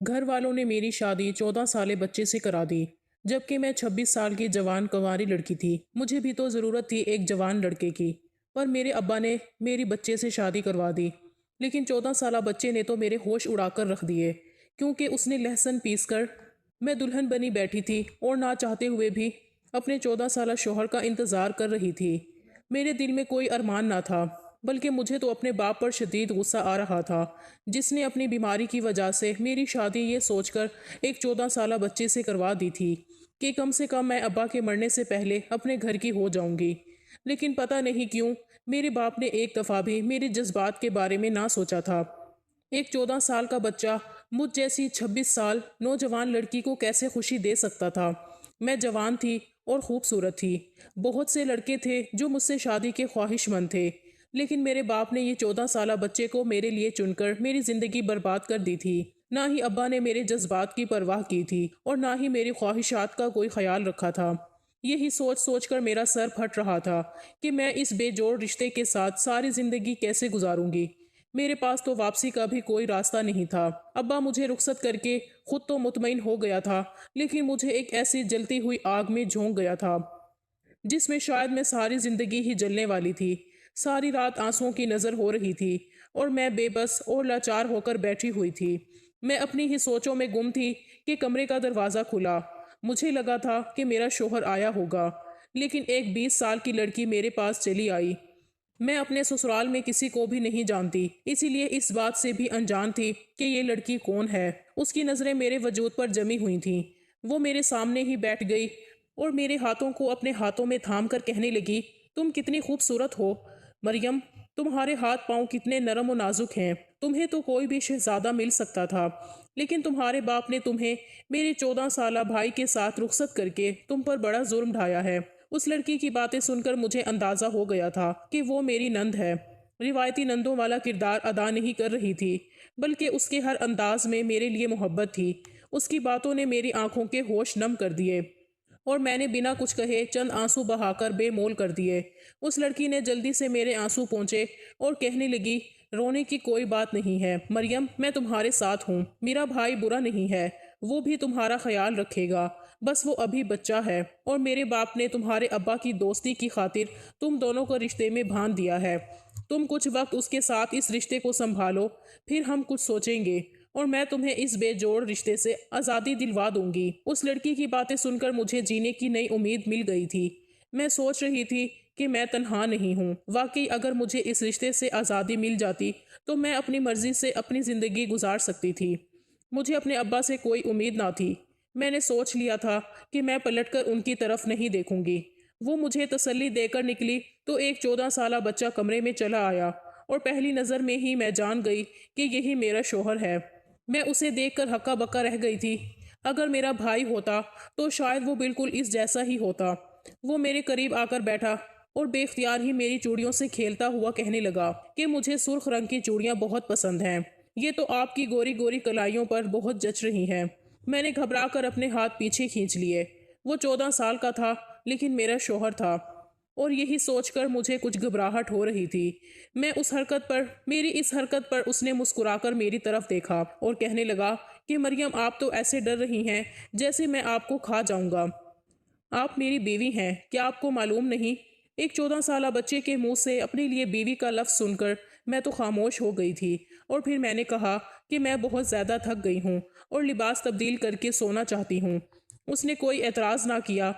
گھر والوں نے میری شادی 14 سالے بچے سے کرا دی، جبکہ میں 26 سال کی جوان کنواری لڑکی تھی۔ مجھے بھی تو ضرورت تھی ایک جوان لڑکے کی، پر میرے ابا نے میری بچے سے شادی کروا دی۔ لیکن 14 سالہ بچے نے تو میرے ہوش اڑا کر رکھ دیے، کیونکہ اس نے لہسن پیس کر میں دلہن بنی بیٹھی تھی اور نہ چاہتے ہوئے بھی اپنے 14 سالہ شوہر کا انتظار کر رہی تھی۔ میرے دل میں کوئی ارمان نہ تھا، بلکہ مجھے تو اپنے باپ پر شدید غصہ آ رہا تھا، جس نے اپنی بیماری کی وجہ سے میری شادی یہ سوچ کر ایک 14 سالہ بچے سے کروا دی تھی کہ کم سے کم میں ابا کے مرنے سے پہلے اپنے گھر کی ہو جاؤں گی۔ لیکن پتہ نہیں کیوں میرے باپ نے ایک دفعہ بھی میرے جذبات کے بارے میں نہ سوچا تھا۔ ایک 14 سال کا بچہ مجھ جیسی 26 سال نوجوان لڑکی کو کیسے خوشی دے سکتا تھا؟ میں جوان تھی اور خوبصورت تھی۔ بہت سے لڑکے تھے جو مجھ سے شادی کے خواہش مند تھے، لیکن میرے باپ نے یہ 14 سالہ بچے کو میرے لیے چن کر میری زندگی برباد کر دی تھی۔ نہ ہی ابا نے میرے جذبات کی پرواہ کی تھی اور نہ ہی میری خواہشات کا کوئی خیال رکھا تھا۔ یہی سوچ سوچ کر میرا سر پھٹ رہا تھا کہ میں اس بے جوڑ رشتے کے ساتھ ساری زندگی کیسے گزاروں گی۔ میرے پاس تو واپسی کا بھی کوئی راستہ نہیں تھا۔ ابا مجھے رخصت کر کے خود تو مطمئن ہو گیا تھا، لیکن مجھے ایک ایسی جلتی ہوئی آگ میں جھونک گیا تھا جس میں شاید میں ساری زندگی ہی جلنے والی تھی۔ ساری رات آنسوؤں کی نظر ہو رہی تھی اور میں بے بس اور لاچار ہو کر بیٹھی ہوئی تھی۔ میں اپنی ہی سوچوں میں گم تھی کہ کمرے کا دروازہ کھلا۔ مجھے لگا تھا کہ میرا شوہر آیا ہوگا، لیکن ایک 20 سال کی لڑکی میرے پاس چلی آئی۔ میں اپنے سسرال میں کسی کو بھی نہیں جانتی، اسی لیے اس بات سے بھی انجان تھی کہ یہ لڑکی کون ہے۔ اس کی نظریں میرے وجود پر جمی ہوئی تھیں۔ وہ میرے سامنے ہی بیٹھ گئی اور میرے ہاتھوں کو اپنے ہاتھوں میں تھام کر کہنے لگی، تم کتنی خوبصورت ہو مریم، تمہارے ہاتھ پاؤں کتنے نرم و نازک ہیں۔ تمہیں تو کوئی بھی شہزادہ مل سکتا تھا، لیکن تمہارے باپ نے تمہیں میرے 14 سالہ بھائی کے ساتھ رخصت کر کے تم پر بڑا ظلم ڈھایا ہے۔ اس لڑکی کی باتیں سن کر مجھے اندازہ ہو گیا تھا کہ وہ میری نند ہے۔ روایتی نندوں والا کردار ادا نہیں کر رہی تھی، بلکہ اس کے ہر انداز میں میرے لیے محبت تھی۔ اس کی باتوں نے میری آنکھوں کے ہوش نم کر دیے اور میں نے بنا کچھ کہے چند آنسو بہا کر بے مول کر دیے۔ اس لڑکی نے جلدی سے میرے آنسو پونچھے اور کہنے لگی، رونے کی کوئی بات نہیں ہے مریم، میں تمہارے ساتھ ہوں۔ میرا بھائی برا نہیں ہے، وہ بھی تمہارا خیال رکھے گا، بس وہ ابھی بچہ ہے، اور میرے باپ نے تمہارے ابا کی دوستی کی خاطر تم دونوں کو رشتے میں باندھ دیا ہے۔ تم کچھ وقت اس کے ساتھ اس رشتے کو سنبھالو، پھر ہم کچھ سوچیں گے، اور میں تمہیں اس بے جوڑ رشتے سے آزادی دلوا دوں گی۔ اس لڑکی کی باتیں سن کر مجھے جینے کی نئی امید مل گئی تھی۔ میں سوچ رہی تھی کہ میں تنہا نہیں ہوں۔ واقعی اگر مجھے اس رشتے سے آزادی مل جاتی تو میں اپنی مرضی سے اپنی زندگی گزار سکتی تھی۔ مجھے اپنے ابا سے کوئی امید نہ تھی۔ میں نے سوچ لیا تھا کہ میں پلٹ کر ان کی طرف نہیں دیکھوں گی۔ وہ مجھے تسلی دے کر نکلی تو ایک 14 سالہ بچہ کمرے میں چلا آیا، اور پہلی نظر میں ہی میں جان گئی کہ یہی میرا شوہر ہے۔ میں اسے دیکھ کر ہکا بکا رہ گئی تھی۔ اگر میرا بھائی ہوتا تو شاید وہ بالکل اس جیسا ہی ہوتا۔ وہ میرے قریب آ کر بیٹھا اور بے اختیار ہی میری چوڑیوں سے کھیلتا ہوا کہنے لگا کہ مجھے سرخ رنگ کی چوڑیاں بہت پسند ہیں، یہ تو آپ کی گوری گوری کلائیوں پر بہت جچ رہی ہیں۔ میں نے گھبرا کر اپنے ہاتھ پیچھے کھینچ لیے۔ وہ 14 سال کا تھا، لیکن میرا شوہر تھا، اور یہی سوچ کر مجھے کچھ گھبراہٹ ہو رہی تھی۔ میری اس حرکت پر اس نے مسکرا کر میری طرف دیکھا اور کہنے لگا کہ مریم، آپ تو ایسے ڈر رہی ہیں جیسے میں آپ کو کھا جاؤں گا۔ آپ میری بیوی ہیں، کیا آپ کو معلوم نہیں؟ ایک 14 سالہ بچے کے منہ سے اپنے لیے بیوی کا لفظ سن کر میں تو خاموش ہو گئی تھی، اور پھر میں نے کہا کہ میں بہت زیادہ تھک گئی ہوں اور لباس تبدیل کر کے سونا چاہتی ہوں۔ اس نے کوئی اعتراض نہ کیا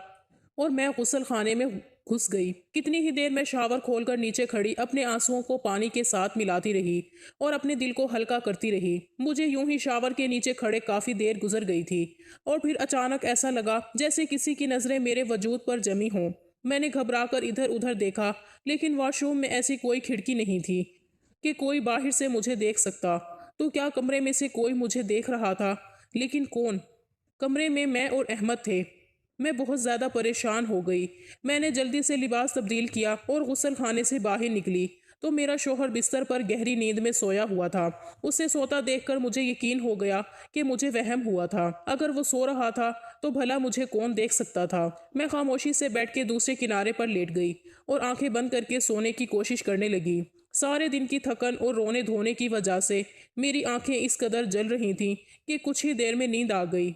اور میں غسل خانے میں گھس گئی۔ کتنی ہی دیر میں شاور کھول کر نیچے کھڑی اپنے آنسوؤں کو پانی کے ساتھ ملاتی رہی اور اپنے دل کو ہلکا کرتی رہی۔ مجھے یوں ہی شاور کے نیچے کھڑے کافی دیر گزر گئی تھی، اور پھر اچانک ایسا لگا جیسے کسی کی نظریں میرے وجود پر جمی ہوں۔ میں نے گھبرا کر ادھر ادھر دیکھا، لیکن واش روم میں ایسی کوئی کھڑکی نہیں تھی کہ کوئی باہر سے مجھے دیکھ سکتا۔ تو کیا کمرے میں سے کوئی مجھے دیکھ رہا تھا؟ لیکن کون؟ کمرے میں اور احمد تھے۔ میں بہت زیادہ پریشان ہو گئی۔ میں نے جلدی سے لباس تبدیل کیا اور غسل خانے سے باہر نکلی تو میرا شوہر بستر پر گہری نیند میں سویا ہوا تھا۔ اسے سوتا دیکھ کر مجھے یقین ہو گیا کہ مجھے وہم ہوا تھا۔ اگر وہ سو رہا تھا تو بھلا مجھے کون دیکھ سکتا تھا؟ میں خاموشی سے بیٹھ کے دوسرے کنارے پر لیٹ گئی اور آنکھیں بند کر کے سونے کی کوشش کرنے لگی۔ سارے دن کی تھکن اور رونے دھونے کی وجہ سے میری آنکھیں اس قدر جل رہی تھیں کہ کچھ ہی دیر میں نیند آ گئی۔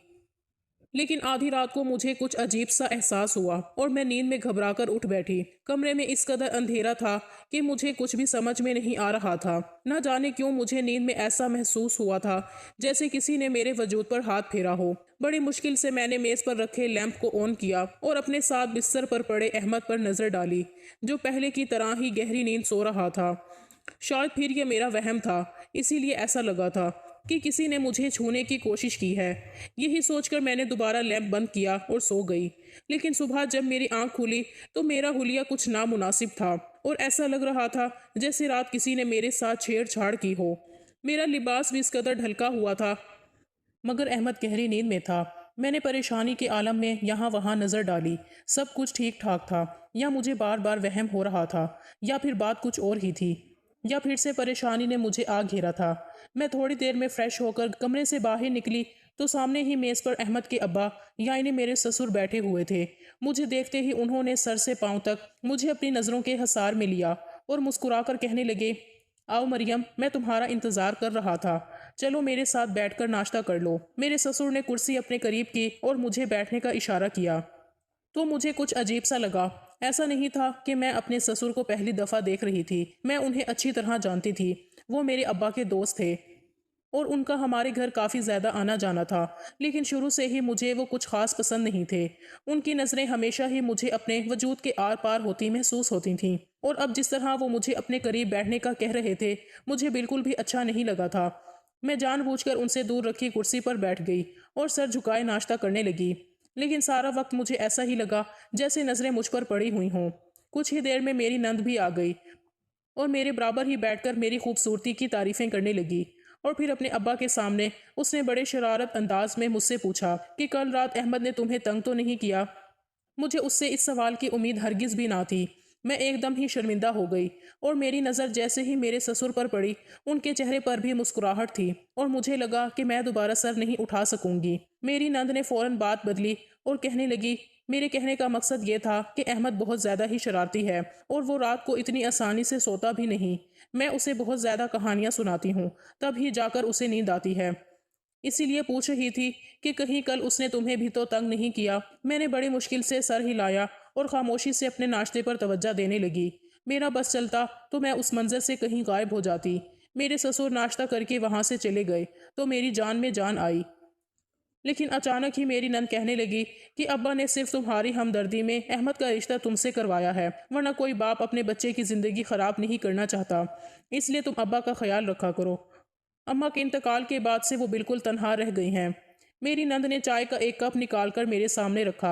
لیکن آدھی رات کو مجھے کچھ عجیب سا احساس ہوا اور میں نیند میں گھبرا کر اٹھ بیٹھی۔ کمرے میں اس قدر اندھیرا تھا کہ مجھے کچھ بھی سمجھ میں نہیں آ رہا تھا۔ نہ جانے کیوں مجھے نیند میں ایسا محسوس ہوا تھا جیسے کسی نے میرے وجود پر ہاتھ پھیرا ہو۔ بڑی مشکل سے میں نے میز پر رکھے لیمپ کو آن کیا اور اپنے ساتھ بستر پر پڑے احمد پر نظر ڈالی، جو پہلے کی طرح ہی گہری نیند سو رہا تھا۔ شاید پھر یہ میرا وہم تھا، اسی لیے ایسا لگا تھا کہ کسی نے مجھے چھونے کی کوشش کی ہے۔ یہی سوچ کر میں نے دوبارہ لیمپ بند کیا اور سو گئی۔ لیکن صبح جب میری آنکھ کھلی تو میرا حلیہ کچھ نامناسب تھا اور ایسا لگ رہا تھا جیسے رات کسی نے میرے ساتھ چھیڑ چھاڑ کی ہو۔ میرا لباس بھی اس قدر ڈھلکا ہوا تھا، مگر احمد گہری نیند میں تھا۔ میں نے پریشانی کے عالم میں یہاں وہاں نظر ڈالی، سب کچھ ٹھیک ٹھاک تھا، یا مجھے بار بار وہم ہو رہا تھا، یا پھر بات کچھ اور ہی تھی، یا پھر سے پریشانی نے مجھے آ گھیرا تھا۔ میں تھوڑی دیر میں فریش ہو کر کمرے سے باہر نکلی تو سامنے ہی میز پر احمد کے ابا یعنی میرے سسر بیٹھے ہوئے تھے۔ مجھے دیکھتے ہی انہوں نے سر سے پاؤں تک مجھے اپنی نظروں کے حصار میں لیا اور مسکرا کر کہنے لگے، آؤ مریم، میں تمہارا انتظار کر رہا تھا، چلو میرے ساتھ بیٹھ کر ناشتہ کر لو۔ میرے سسر نے کرسی اپنے قریب کی اور مجھے بیٹھنے کا اشارہ کیا تو مجھے کچھ عجیب سا لگا۔ ایسا نہیں تھا کہ میں اپنے سسر کو پہلی دفعہ دیکھ رہی تھی، میں انہیں اچھی طرح جانتی تھی۔ وہ میرے ابا کے دوست تھے اور ان کا ہمارے گھر کافی زیادہ آنا جانا تھا، لیکن شروع سے ہی مجھے وہ کچھ خاص پسند نہیں تھے۔ ان کی نظریں ہمیشہ ہی مجھے اپنے وجود کے آر پار ہوتی محسوس ہوتی تھیں، اور اب جس طرح وہ مجھے اپنے قریب بیٹھنے کا کہہ رہے تھے مجھے بالکل بھی اچھا نہیں لگا تھا۔ میں جان بوجھ کر ان سے دور رکھی کرسی پر بیٹھ گئی اور سر جھکائے ناشتہ کرنے لگی، لیکن سارا وقت مجھے ایسا ہی لگا جیسے نظریں مجھ پر پڑی ہوئی ہوں۔ کچھ ہی دیر میں میری نند بھی آ گئی اور میرے برابر ہی بیٹھ کر میری خوبصورتی کی تعریفیں کرنے لگی، اور پھر اپنے ابا کے سامنے اس نے بڑے شرارت انداز میں مجھ سے پوچھا کہ کل رات احمد نے تمہیں تنگ تو نہیں کیا؟ مجھے اس سے اس سوال کی امید ہرگز بھی نہ تھی۔ میں ایک دم ہی شرمندہ ہو گئی اور میری نظر جیسے ہی میرے سسر پر پڑی ان کے چہرے پر بھی مسکراہٹ تھی اور مجھے لگا کہ میں دوبارہ سر نہیں اٹھا سکوں گی۔ میری نند نے فوراً بات بدلی اور کہنے لگی، میرے کہنے کا مقصد یہ تھا کہ احمد بہت زیادہ ہی شرارتی ہے اور وہ رات کو اتنی آسانی سے سوتا بھی نہیں۔ میں اسے بہت زیادہ کہانیاں سناتی ہوں، تب ہی جا کر اسے نیند آتی ہے۔ اسی لیے پوچھ رہی تھی کہ کہیں کل اس نے تمہیں بھی تو تنگ نہیں کیا؟ میں نے بڑی مشکل سے سر ہلایا اور خاموشی سے اپنے ناشتے پر توجہ دینے لگی۔ میرا بس چلتا تو میں اس منظر سے کہیں غائب ہو جاتی۔ میرے سسر ناشتہ کر کے وہاں سے چلے گئے تو میری جان میں جان آئی، لیکن اچانک ہی میری نند کہنے لگی کہ ابا نے صرف تمہاری ہمدردی میں احمد کا رشتہ تم سے کروایا ہے، ورنہ کوئی باپ اپنے بچے کی زندگی خراب نہیں کرنا چاہتا، اس لیے تم ابا کا خیال رکھا کرو۔ اماں کے انتقال کے بعد سے وہ بالکل تنہا رہ گئی ہیں۔ میری نند نے چائے کا ایک کپ نکال کر میرے سامنے رکھا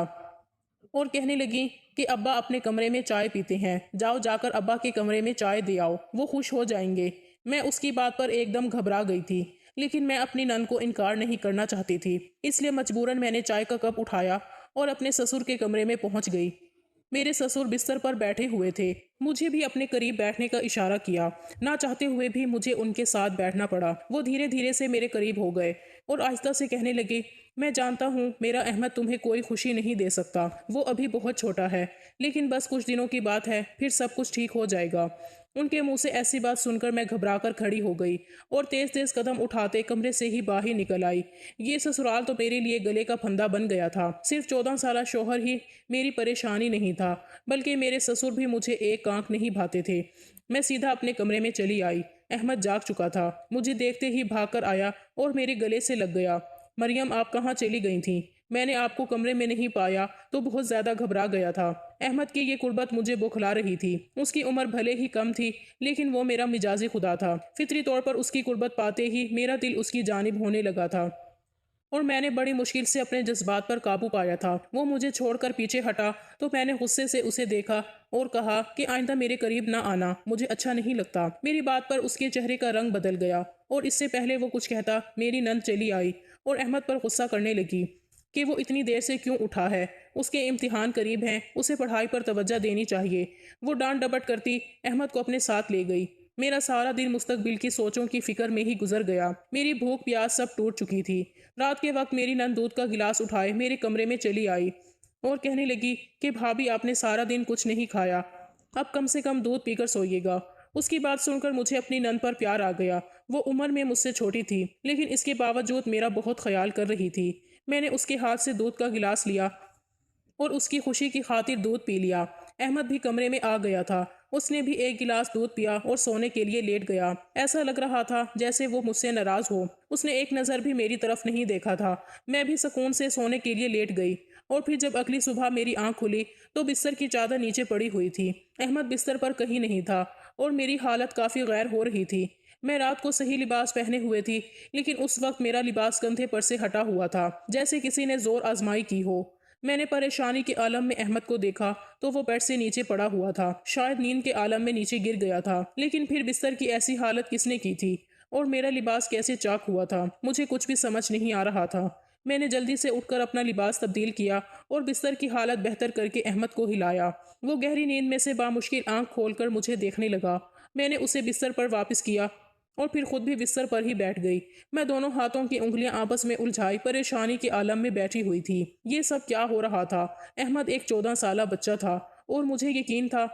اور کہنے لگی کہ ابا اپنے کمرے میں چائے پیتے ہیں، جاؤ جا کر ابا کے کمرے میں چائے دے آؤ، وہ خوش ہو جائیں گے۔ میں اس کی بات پر ایک دم گھبرا گئی تھی، لیکن میں اپنی نند کو انکار نہیں کرنا چاہتی تھی، اس لیے مجبوراً میں نے چائے کا کپ اٹھایا اور اپنے سسر کے کمرے میں پہنچ گئی۔ میرے سسر بستر پر بیٹھے ہوئے تھے، مجھے بھی اپنے قریب بیٹھنے کا اشارہ کیا، نہ چاہتے ہوئے بھی مجھے ان کے ساتھ بیٹھنا پڑا۔ وہ دھیرے دھیرے سے میرے قریب ہو گئے اور آہستہ سے کہنے لگے، میں جانتا ہوں میرا احمد تمہیں کوئی خوشی نہیں دے سکتا، وہ ابھی بہت چھوٹا ہے، لیکن بس کچھ دنوں کی بات ہے، پھر سب کچھ ٹھیک ہو جائے گا۔ ان کے منہ سے ایسی بات سن کر میں گھبرا کر کھڑی ہو گئی اور تیز تیز قدم اٹھاتے کمرے سے ہی باہر نکل آئی۔ یہ سسرال تو میرے لیے گلے کا پھندا بن گیا تھا۔ صرف 14 سالہ شوہر ہی میری پریشانی نہیں تھا، بلکہ میرے سسر بھی مجھے ایک آنکھ نہیں بھاتے تھے۔ میں سیدھا اپنے کمرے میں چلی آئی۔ احمد جاگ چکا تھا، مجھے دیکھتے ہی بھاگ کر آیا اور میرے گلے سے لگ گیا۔ مریم، آپ کہاں چلی گئی تھیں؟ میں نے آپ کو کمرے میں نہیں پایا تو بہت زیادہ گھبرا گیا تھا۔ احمد کی یہ قربت مجھے بوکھلا رہی تھی۔ اس کی عمر بھلے ہی کم تھی، لیکن وہ میرا مجازی خدا تھا۔ فطری طور پر اس کی قربت پاتے ہی میرا دل اس کی جانب ہونے لگا تھا اور میں نے بڑی مشکل سے اپنے جذبات پر قابو پایا تھا۔ وہ مجھے چھوڑ کر پیچھے ہٹا تو میں نے غصے سے اسے دیکھا اور کہا کہ آئندہ میرے قریب نہ آنا، مجھے اچھا نہیں لگتا۔ میری بات پر اس کے چہرے کا رنگ بدل گیا اور اس سے پہلے وہ کچھ کہتا میری نند چلی آئی اور احمد پر غصہ کرنے لگی کہ وہ اتنی دیر سے کیوں اٹھا ہے، اس کے امتحان قریب ہیں، اسے پڑھائی پر توجہ دینی چاہیے۔ وہ ڈانٹ ڈپٹ کرتی احمد کو اپنے ساتھ لے گئی۔ میرا سارا دن مستقبل کی سوچوں کی فکر میں ہی گزر گیا۔ میری بھوک پیاس سب ٹوٹ چکی تھی۔ رات کے وقت میری نند دودھ کا گلاس اٹھائے میرے کمرے میں چلی آئی اور کہنے لگی کہ بھابھی، آپ نے سارا دن کچھ نہیں کھایا، اب کم سے کم دودھ پی کر سوئیے گا۔ اس کی بات سن کر مجھے اپنی نند پر پیار آ گیا۔ وہ عمر میں مجھ سے چھوٹی تھی، لیکن اس کے باوجود میرا بہت خیال کر رہی تھی۔ میں نے اس کے ہاتھ سے دودھ کا گلاس لیا اور اس کی خوشی کی خاطر دودھ پی لیا۔ احمد بھی کمرے میں آ گیا تھا۔ اس نے بھی ایک گلاس دودھ پیا اور سونے کے لیے لیٹ گیا۔ ایسا لگ رہا تھا جیسے وہ مجھ سے ناراض ہو۔ اس نے ایک نظر بھی میری طرف نہیں دیکھا تھا۔ میں بھی سکون سے سونے کے لیے لیٹ گئی، اور پھر جب اگلی صبح میری آنکھ کھلی تو بستر کی چادر نیچے پڑی ہوئی تھی۔ احمد بستر پر کہیں نہیں تھا اور میری حالت کافی غیر ہو رہی تھی۔ میں رات کو صحیح لباس پہنے ہوئے تھی، لیکن اس وقت میرا لباس کندھے پر سے ہٹا ہوا تھا، جیسے کسی نے زور آزمائی کی ہو۔ میں نے پریشانی کے عالم میں احمد کو دیکھا تو وہ بیڈ سے نیچے پڑا ہوا تھا، شاید نیند کے عالم میں نیچے گر گیا تھا۔ لیکن پھر بستر کی ایسی حالت کس نے کی تھی اور میرا لباس کیسے چاک ہوا تھا، مجھے کچھ بھی سمجھ نہیں آ رہا تھا۔ میں نے جلدی سے اٹھ کر اپنا لباس تبدیل کیا اور بستر کی حالت بہتر کر کے احمد کو ہلایا۔ وہ گہری نیند میں سے بامشکل آنکھ کھول کر مجھے دیکھنے لگا۔ میں نے اسے بستر پر واپس کیا اور پھر خود بھی بستر پر ہی بیٹھ گئی۔ میں دونوں ہاتھوں کی انگلیاں آپس میں الجھائی پریشانی کے عالم میں بیٹھی ہوئی تھی۔ یہ سب کیا ہو رہا تھا؟ احمد ایک 14 سالہ بچہ تھا اور مجھے یقین تھا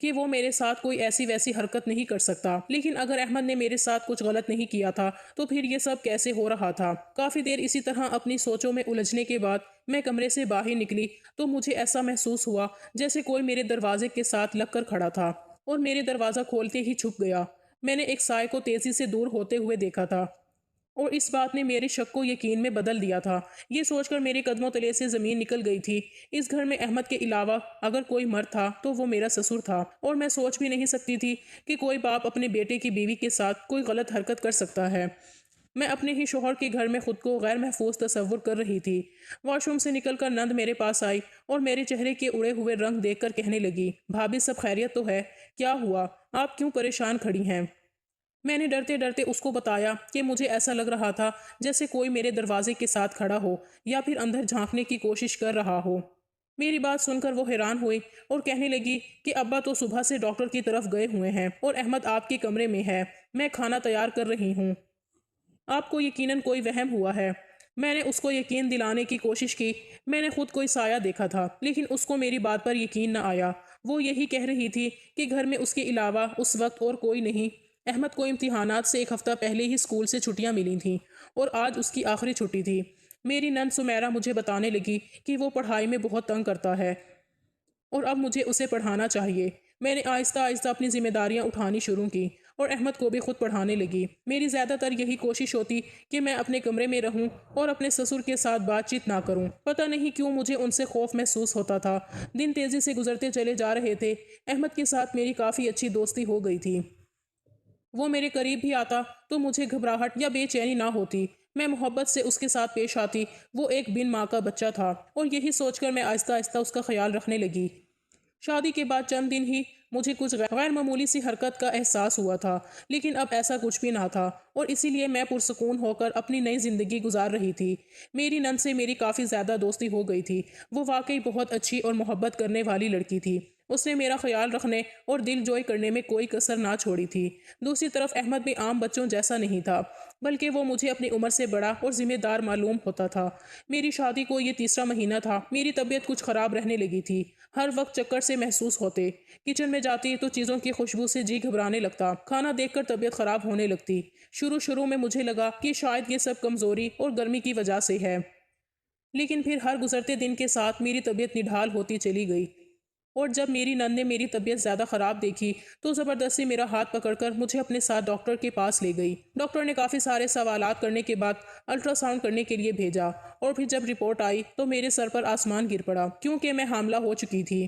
کہ وہ میرے ساتھ کوئی ایسی ویسی حرکت نہیں کر سکتا، لیکن اگر احمد نے میرے ساتھ کچھ غلط نہیں کیا تھا تو پھر یہ سب کیسے ہو رہا تھا؟ کافی دیر اسی طرح اپنی سوچوں میں الجھنے کے بعد میں کمرے سے باہر نکلی تو مجھے ایسا محسوس ہوا جیسے کوئی میرے دروازے کے ساتھ لگ کر کھڑا تھا اور میرے دروازہ کھولتے ہی چھپ گیا۔ میں نے ایک سائے کو تیزی سے دور ہوتے ہوئے دیکھا تھا اور اس بات نے میرے شک کو یقین میں بدل دیا تھا۔ یہ سوچ کر میرے قدموں تلے سے زمین نکل گئی تھی۔ اس گھر میں احمد کے علاوہ اگر کوئی مرد تھا تو وہ میرا سسر تھا، اور میں سوچ بھی نہیں سکتی تھی کہ کوئی باپ اپنے بیٹے کی بیوی کے ساتھ کوئی غلط حرکت کر سکتا ہے۔ میں اپنے ہی شوہر کے گھر میں خود کو غیر محفوظ تصور کر رہی تھی۔ واش روم سے نکل کر نند میرے پاس آئی اور میرے چہرے کے اڑے ہوئے رنگ دیکھ کر کہنے لگی، بھابھی سب خیریت تو ہے؟ کیا ہوا؟ آپ کیوں پریشان کھڑی ہیں؟ میں نے ڈرتے ڈرتے اس کو بتایا کہ مجھے ایسا لگ رہا تھا جیسے کوئی میرے دروازے کے ساتھ کھڑا ہو یا پھر اندر جھانکنے کی کوشش کر رہا ہو۔ میری بات سن کر وہ حیران ہوئی اور کہنے لگی کہ ابا تو صبح سے ڈاکٹر کی طرف گئے ہوئے ہیں اور احمد آپ کے کمرے میں ہے، میں کھانا تیار کر رہی ہوں۔ آپ کو یقیناً کوئی وہم ہوا ہے۔ میں نے اس کو یقین دلانے کی کوشش کی۔ میں نے خود کوئی سایہ دیکھا تھا، لیکن اس کو میری بات پر یقین نہ آیا۔ وہ یہی کہہ رہی تھی کہ گھر میں اس کے علاوہ اس وقت اور کوئی نہیں۔ احمد کو امتحانات سے ایک ہفتہ پہلے ہی اسکول سے چھٹیاں ملی تھیں اور آج اس کی آخری چھٹی تھی۔ میری نند سمیرہ مجھے بتانے لگی کہ وہ پڑھائی میں بہت تنگ کرتا ہے اور اب مجھے اسے پڑھانا چاہیے۔ میں نے آہستہ آہستہ اپنی ذمہ داریاں اٹھانی شروع کی اور احمد کو بھی خود پڑھانے لگی۔ میری زیادہ تر یہی کوشش ہوتی کہ میں اپنے کمرے میں رہوں اور اپنے سسر کے ساتھ بات چیت نہ کروں۔ پتہ نہیں کیوں مجھے ان سے خوف محسوس ہوتا تھا۔ دن تیزی سے گزرتے چلے جا رہے تھے۔ احمد کے ساتھ میری کافی اچھی دوستی ہو گئی تھی۔ وہ میرے قریب بھی آتا تو مجھے گھبراہٹ یا بے چینی نہ ہوتی۔ میں محبت سے اس کے ساتھ پیش آتی۔ وہ ایک بن ماں کا بچہ تھا اور یہی سوچ کر میں آہستہ آہستہ اس کا خیال رکھنے لگی۔ شادی کے بعد چند دن ہی مجھے کچھ غیر معمولی سی حرکت کا احساس ہوا تھا، لیکن اب ایسا کچھ بھی نہ تھا اور اسی لیے میں پرسکون ہو کر اپنی نئی زندگی گزار رہی تھی۔ میری نند سے میری کافی زیادہ دوستی ہو گئی تھی۔ وہ واقعی بہت اچھی اور محبت کرنے والی لڑکی تھی۔ اس نے میرا خیال رکھنے اور دل جوئی کرنے میں کوئی کسر نہ چھوڑی تھی۔ دوسری طرف احمد بھی عام بچوں جیسا نہیں تھا، بلکہ وہ مجھے اپنی عمر سے بڑا اور ذمہ دار معلوم ہوتا تھا۔ میری شادی کو یہ تیسرا مہینہ تھا۔ میری طبیعت کچھ خراب رہنے لگی تھی۔ ہر وقت چکر سے محسوس ہوتے۔ کچن میں جاتی تو چیزوں کی خوشبو سے جی گھبرانے لگتا۔ کھانا دیکھ کر طبیعت خراب ہونے لگتی۔ شروع میں مجھے لگا کہ شاید یہ سب کمزوری اور گرمی کی وجہ سے ہے، لیکن پھر ہر گزرتے دن کے ساتھ میری طبیعت نڈھال ہوتی چلی گئی اور جب میری نند نے میری طبیعت زیادہ خراب دیکھی تو زبردستی میرا ہاتھ پکڑ کر مجھے اپنے ساتھ ڈاکٹر کے پاس لے گئی۔ ڈاکٹر نے کافی سارے سوالات کرنے کے بعد الٹرا ساؤنڈ کرنے کے لیے بھیجا اور پھر جب رپورٹ آئی تو میرے سر پر آسمان گر پڑا، کیونکہ میں حاملہ ہو چکی تھی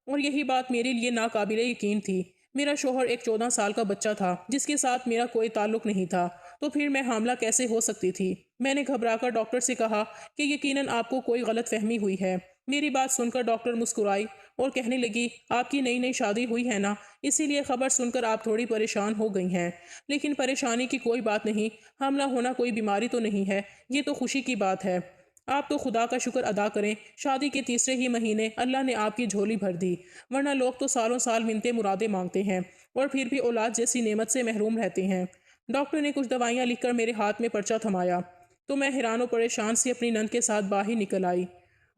اور یہی بات میرے لیے ناقابل یقین تھی۔ میرا شوہر ایک 14 سال کا بچہ تھا جس کے ساتھ میرا کوئی تعلق نہیں تھا، تو پھر میں حاملہ کیسے ہو سکتی تھی؟ میں نے گھبرا کر ڈاکٹر سے کہا کہ یقیناً آپ کو کوئی غلط فہمی ہوئی ہے۔ میری بات سن کر ڈاکٹر مسکرائی اور کہنے لگی، آپ کی نئی شادی ہوئی ہے نا، اسی لیے خبر سن کر آپ تھوڑی پریشان ہو گئی ہیں، لیکن پریشانی کی کوئی بات نہیں۔ حاملہ ہونا کوئی بیماری تو نہیں ہے، یہ تو خوشی کی بات ہے۔ آپ تو خدا کا شکر ادا کریں، شادی کے تیسرے ہی مہینے اللہ نے آپ کی جھولی بھر دی، ورنہ لوگ تو سالوں سال منتیں مرادیں مانگتے ہیں اور پھر بھی اولاد جیسی نعمت سے محروم رہتے ہیں۔ ڈاکٹر نے کچھ دوائیاں لکھ کر میرے ہاتھ میں پرچہ تھمایا تو میں حیران و پریشان سی اپنی نند کے ساتھ باہر نکل آئی۔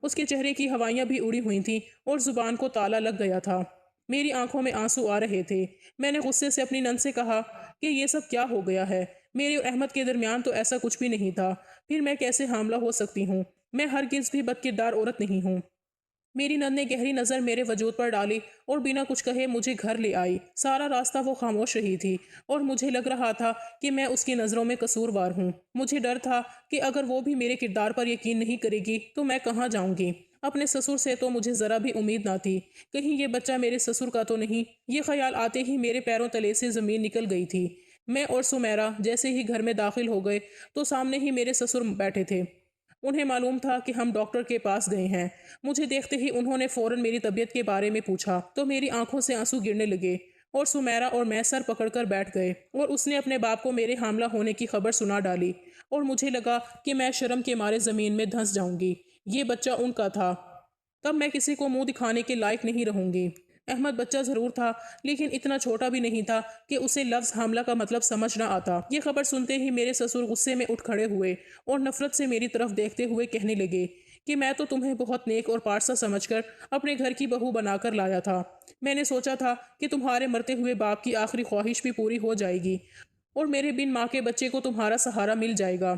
اس کے چہرے کی ہوائیاں بھی اڑی ہوئی تھیں اور زبان کو تالا لگ گیا تھا۔ میری آنکھوں میں آنسو آ رہے تھے۔ میں نے غصے سے اپنی نند سے کہا کہ یہ سب کیا ہو گیا ہے؟ میرے اور احمد کے درمیان تو ایسا کچھ بھی نہیں تھا، پھر میں کیسے حاملہ ہو سکتی ہوں؟ میں ہرگز بھی بد کردار عورت نہیں ہوں۔ میری نند نے گہری نظر میرے وجود پر ڈالی اور بنا کچھ کہے مجھے گھر لے آئی۔ سارا راستہ وہ خاموش رہی تھی اور مجھے لگ رہا تھا کہ میں اس کی نظروں میں قصوروار ہوں۔ مجھے ڈر تھا کہ اگر وہ بھی میرے کردار پر یقین نہیں کرے گی تو میں کہاں جاؤں گی؟ اپنے سسر سے تو مجھے ذرا بھی امید نہ تھی، کہیں یہ بچہ میرے سسر کا تو نہیں؟ یہ خیال آتے ہی میرے پیروں تلے سے زمین نکل گئی تھی۔ میں اور سمیرہ جیسے ہی گھر میں داخل ہو گئے تو سامنے ہی میرے سسر بیٹھے تھے۔ انہیں معلوم تھا کہ ہم ڈاکٹر کے پاس گئے ہیں۔ مجھے دیکھتے ہی انہوں نے فوراً میری طبیعت کے بارے میں پوچھا تو میری آنکھوں سے آنسو گرنے لگے اور سمیرہ اور میں سر پکڑ کر بیٹھ گئے اور اس نے اپنے باپ کو میرے حاملہ ہونے کی خبر سنا ڈالی اور مجھے لگا کہ میں شرم کے مارے زمین میں دھنس جاؤں گی۔ یہ بچہ ان کا تھا، تب میں کسی کو منہ دکھانے کے لائق نہیں رہوں گی۔ احمد بچہ ضرور تھا لیکن اتنا چھوٹا بھی نہیں تھا کہ اسے لفظ حاملہ کا مطلب سمجھ نہ آتا۔ یہ خبر سنتے ہی میرے سسر غصے میں اٹھ کھڑے ہوئے اور نفرت سے میری طرف دیکھتے ہوئے کہنے لگے کہ میں تو تمہیں بہت نیک اور پارسا سمجھ کر اپنے گھر کی بہو بنا کر لایا تھا۔ میں نے سوچا تھا کہ تمہارے مرتے ہوئے باپ کی آخری خواہش بھی پوری ہو جائے گی اور میرے بن ماں کے بچے کو تمہارا سہارا مل جائے گا،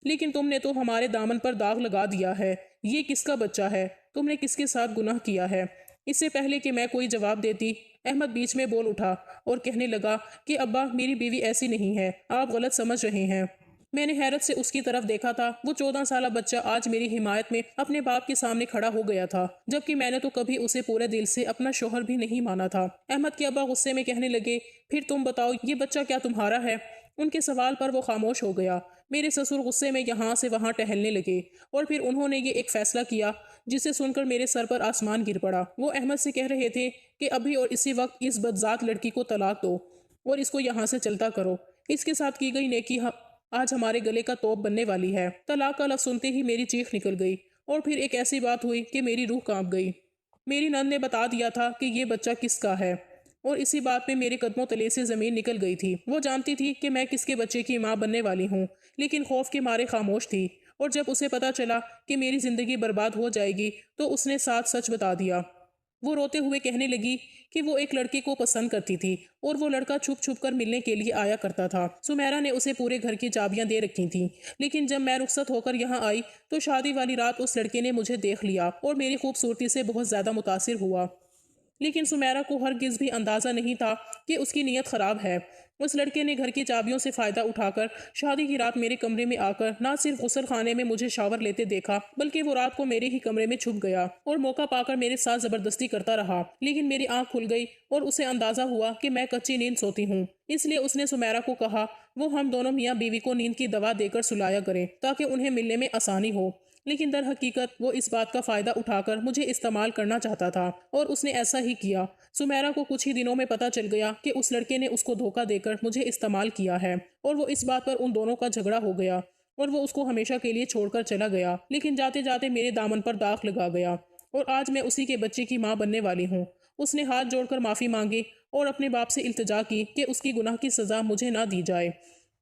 لیکن تم نے تو ہمارے دامن پر داغ لگا دیا ہے۔ یہ کس کا بچہ ہے؟ تم نے کس کے ساتھ گناہ کیا ہے؟ اس سے پہلے کہ میں کوئی جواب دیتی، احمد بیچ میں بول اٹھا اور کہنے لگا کہ ابا، میری بیوی ایسی نہیں ہے، آپ غلط سمجھ رہے ہیں۔ میں نے حیرت سے اس کی طرف دیکھا تھا۔ وہ 14 سالہ بچہ آج میری حمایت میں اپنے باپ کے سامنے کھڑا ہو گیا تھا، جبکہ میں نے تو کبھی اسے پورے دل سے اپنا شوہر بھی نہیں مانا تھا۔ احمد کے ابا غصے میں کہنے لگے، پھر تم بتاؤ، یہ بچہ کیا تمہارا ہے؟ ان کے سوال پر وہ خاموش ہو گیا۔ میرے سسر غصے میں یہاں سے وہاں ٹہلنے لگے اور پھر انہوں نے یہ ایک فیصلہ کیا جسے سن کر میرے سر پر آسمان گر پڑا۔ وہ احمد سے کہہ رہے تھے کہ ابھی اور اسی وقت اس بدذات لڑکی کو طلاق دو اور اس کو یہاں سے چلتا کرو۔ اس کے ساتھ کی گئی نیکی آج ہمارے گلے کا توپ بننے والی ہے۔ طلاق کا لفظ سنتے ہی میری چیخ نکل گئی اور پھر ایک ایسی بات ہوئی کہ میری روح کانپ گئی۔ میری نند نے بتا دیا تھا کہ یہ بچہ کس کا ہے اور اسی بات میں میرے قدموں تلے سے زمین نکل گئی تھی۔ وہ جانتی تھی کہ میں کس کے بچے کی ماں بننے والی ہوں، لیکن خوف کے مارے خاموش تھی، اور جب اسے پتا چلا کہ میری زندگی برباد ہو جائے گی تو اس نے ساتھ سچ بتا دیا۔ وہ روتے ہوئے کہنے لگی کہ وہ ایک لڑکے کو پسند کرتی تھی اور وہ لڑکا چھپ چھپ کر ملنے کے لیے آیا کرتا تھا۔ سمیرہ نے اسے پورے گھر کی چابیاں دے رکھی تھیں، لیکن جب میں رخصت ہو کر یہاں آئی تو شادی والی رات اس لڑکے نے مجھے دیکھ لیا اور میری خوبصورتی سے بہت زیادہ متاثر ہوا، لیکن سمیرہ کو ہرگز بھی اندازہ نہیں تھا کہ اس کی نیت خراب ہے۔ اس لڑکے نے گھر کی چابیوں سے فائدہ اٹھا کر شادی کی رات میرے کمرے میں آ کر نہ صرف غسل خانے میں مجھے شاور لیتے دیکھا، بلکہ وہ رات کو میرے ہی کمرے میں چھپ گیا اور موقع پا کر میرے ساتھ زبردستی کرتا رہا۔ لیکن میری آنکھ کھل گئی اور اسے اندازہ ہوا کہ میں کچی نیند سوتی ہوں، اس لیے اس نے سمیرہ کو کہا وہ ہم دونوں میاں بیوی کو نیند کی دوا دے کر سلایا کریں تاکہ انہیں ملنے میں آسانی ہو۔ لیکن در حقیقت وہ اس بات کا فائدہ اٹھا کر مجھے استعمال کرنا چاہتا تھا اور اس نے ایسا ہی کیا۔ سمیرہ کو کچھ ہی دنوں میں پتا چل گیا کہ اس لڑکے نے اس کو دھوکہ دے کر مجھے استعمال کیا ہے اور وہ اس بات پر ان دونوں کا جھگڑا ہو گیا اور وہ اس کو ہمیشہ کے لیے چھوڑ کر چلا گیا، لیکن جاتے جاتے میرے دامن پر داغ لگا گیا اور آج میں اسی کے بچے کی ماں بننے والی ہوں۔ اس نے ہاتھ جوڑ کر معافی مانگی اور اپنے باپ سے التجا کی کہ اس کی گناہ کی سزا مجھے نہ دی جائے۔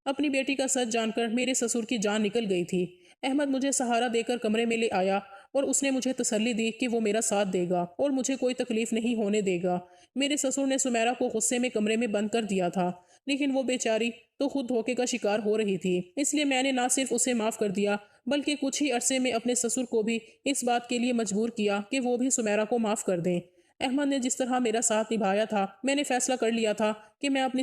اپنی بیٹی کا سچ جان کر میرے سسر کی جان نکل گئی تھی۔ احمد مجھے سہارا دے کر کمرے میں لے آیا اور اس نے مجھے تسلی دی کہ وہ میرا ساتھ دے گا اور مجھے کوئی تکلیف نہیں ہونے دے گا۔ میرے سسر نے سمیرہ کو غصے میں کمرے میں بند کر دیا تھا، لیکن وہ بیچاری تو خود دھوکے کا شکار ہو رہی تھی، اس لیے میں نے نہ صرف اسے معاف کر دیا بلکہ کچھ ہی عرصے میں اپنے سسر کو بھی اس بات کے لیے مجبور کیا کہ وہ بھی سمیرہ کو معاف کر دیں۔ احمد نے جس طرح میرا ساتھ نبھایا تھا، میں نے فیصلہ کر لیا تھا کہ میں اپنی